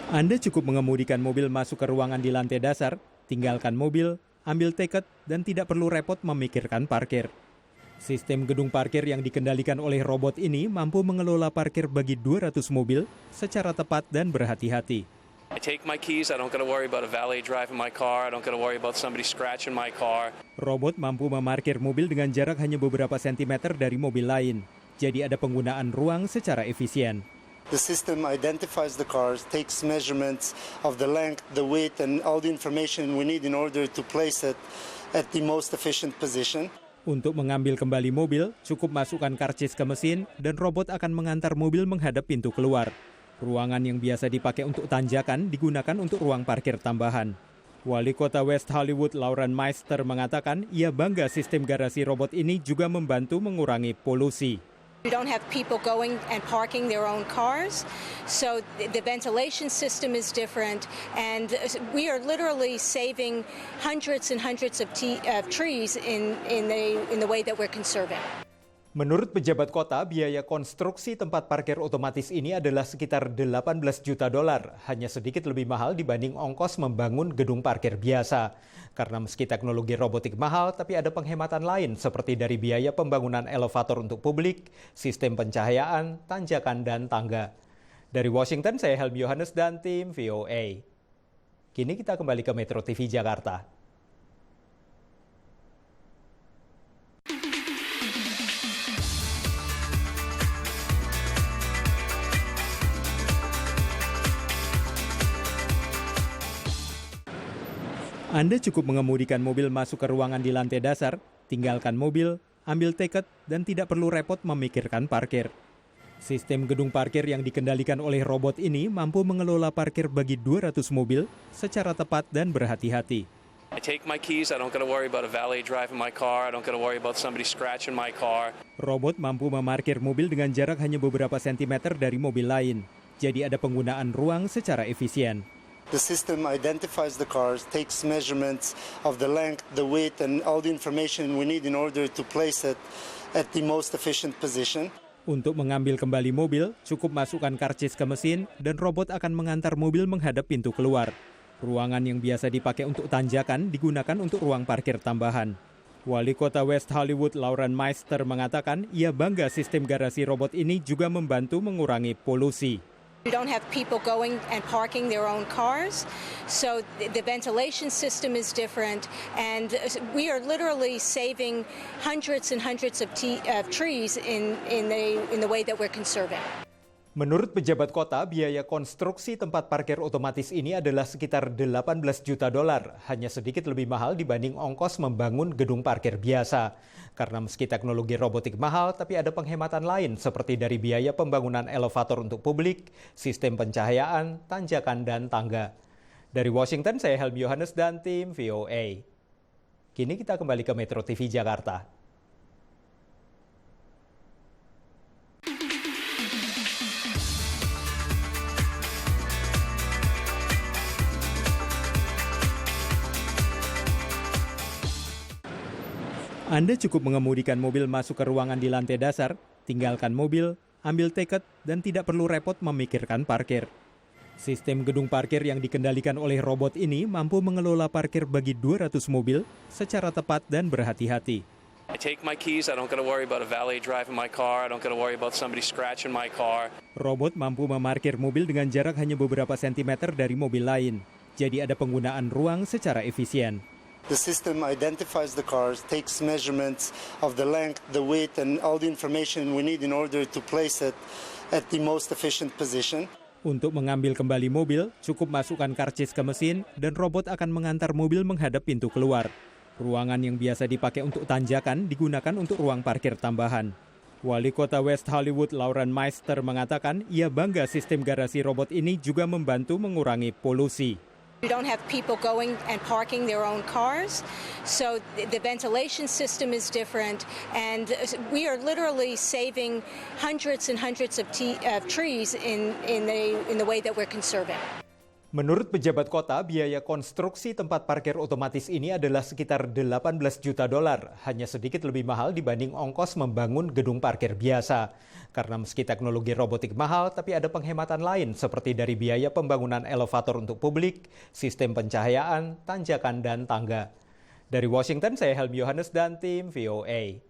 Anda cukup mengemudikan mobil masuk ke ruangan di lantai dasar, tinggalkan mobil, ambil tiket, dan tidak perlu repot memikirkan parkir. Sistem gedung parkir yang dikendalikan oleh robot ini mampu mengelola parkir bagi 200 mobil secara tepat dan berhati-hati. I take my keys, I don't got to worry about a valet driving my car, I don't got to worry about somebody scratching my car. Robot mampu memarkir mobil dengan jarak hanya beberapa sentimeter dari mobil lain. Jadi ada penggunaan ruang secara efisien. The system identifies the cars, takes measurements of the length, the weight, and all the information we need in order to place it at the most efficient position. Untuk mengambil kembali mobil, cukup masukkan karcis ke mesin dan robot akan mengantar mobil menghadap pintu keluar. Ruangan yang biasa dipakai untuk tanjakan digunakan untuk ruang parkir tambahan. Wali Kota West Hollywood Lauren Meister mengatakan ia bangga sistem garasi robot ini juga membantu mengurangi polusi. We don't have people going and parking their own cars, so the ventilation system is different, and we are literally saving hundreds and hundreds of trees in the way that we're conserving. Menurut pejabat kota, biaya konstruksi tempat parkir otomatis ini adalah sekitar $18 juta, hanya sedikit lebih mahal dibanding ongkos membangun gedung parkir biasa. Karena meski teknologi robotik mahal, tapi ada penghematan lain seperti dari biaya pembangunan elevator untuk publik, sistem pencahayaan, tanjakan, dan tangga. Dari Washington, saya Helmi Yohanes dan tim VOA. Kini kita kembali ke Metro TV Jakarta. Anda cukup mengemudikan mobil masuk ke ruangan di lantai dasar, tinggalkan mobil, ambil tiket, dan tidak perlu repot memikirkan parkir. Sistem gedung parkir yang dikendalikan oleh robot ini mampu mengelola parkir bagi 200 mobil secara tepat dan berhati-hati. I take my keys, I don't got to worry about a valet driving my car, I don't got to worry about somebody scratching my car. Robot mampu memarkir mobil dengan jarak hanya beberapa sentimeter dari mobil lain. Jadi ada penggunaan ruang secara efisien. The system identifies the cars, takes measurements of the length, the weight, and all the information we need in order to place it at the most efficient position. Untuk mengambil kembali mobil, cukup masukkan karcis ke mesin dan robot akan mengantar mobil menghadap pintu keluar. Ruangan yang biasa dipakai untuk tanjakan digunakan untuk ruang parkir tambahan. Wali Kota West Hollywood Lauren Meister mengatakan ia bangga sistem garasi robot ini juga membantu mengurangi polusi. We don't have people going and parking their own cars, so the ventilation system is different, and we are literally saving hundreds and hundreds of trees in the way that we're conserving. Menurut pejabat kota, biaya konstruksi tempat parkir otomatis ini adalah sekitar $18 juta, hanya sedikit lebih mahal dibanding ongkos membangun gedung parkir biasa. Karena meski teknologi robotik mahal, tapi ada penghematan lain seperti dari biaya pembangunan elevator untuk publik, sistem pencahayaan, tanjakan, dan tangga. Dari Washington, saya Helmi Yohanes dan tim VOA. Kini kita kembali ke Metro TV Jakarta. Anda cukup mengemudikan mobil masuk ke ruangan di lantai dasar, tinggalkan mobil, ambil tiket, dan tidak perlu repot memikirkan parkir. Sistem gedung parkir yang dikendalikan oleh robot ini mampu mengelola parkir bagi 200 mobil secara tepat dan berhati-hati. I take my keys, I don't got to worry about a valet driving my car, I don't got to worry about somebody scratching my car. Robot mampu memarkir mobil dengan jarak hanya beberapa sentimeter dari mobil lain. Jadi ada penggunaan ruang secara efisien. The system identifies the cars, takes measurements of the length, the weight, and all the information we need in order to place it at the most efficient position. Untuk mengambil kembali mobil, cukup masukkan karcis ke mesin dan robot akan mengantar mobil menghadap pintu keluar. Ruangan yang biasa dipakai untuk tanjakan digunakan untuk ruang parkir tambahan. Wali Kota West Hollywood Lauren Meister mengatakan ia bangga sistem garasi robot ini juga membantu mengurangi polusi. We don't have people going and parking their own cars, so the ventilation system is different, and we are literally saving hundreds and hundreds of trees in the way that we're conserving. Menurut pejabat kota, biaya konstruksi tempat parkir otomatis ini adalah sekitar 18 juta dolar, hanya sedikit lebih mahal dibanding ongkos membangun gedung parkir biasa. Karena meski teknologi robotik mahal, tapi ada penghematan lain seperti dari biaya pembangunan elevator untuk publik, sistem pencahayaan, tanjakan, dan tangga. Dari Washington, saya Helmi Yohanes dan tim VOA.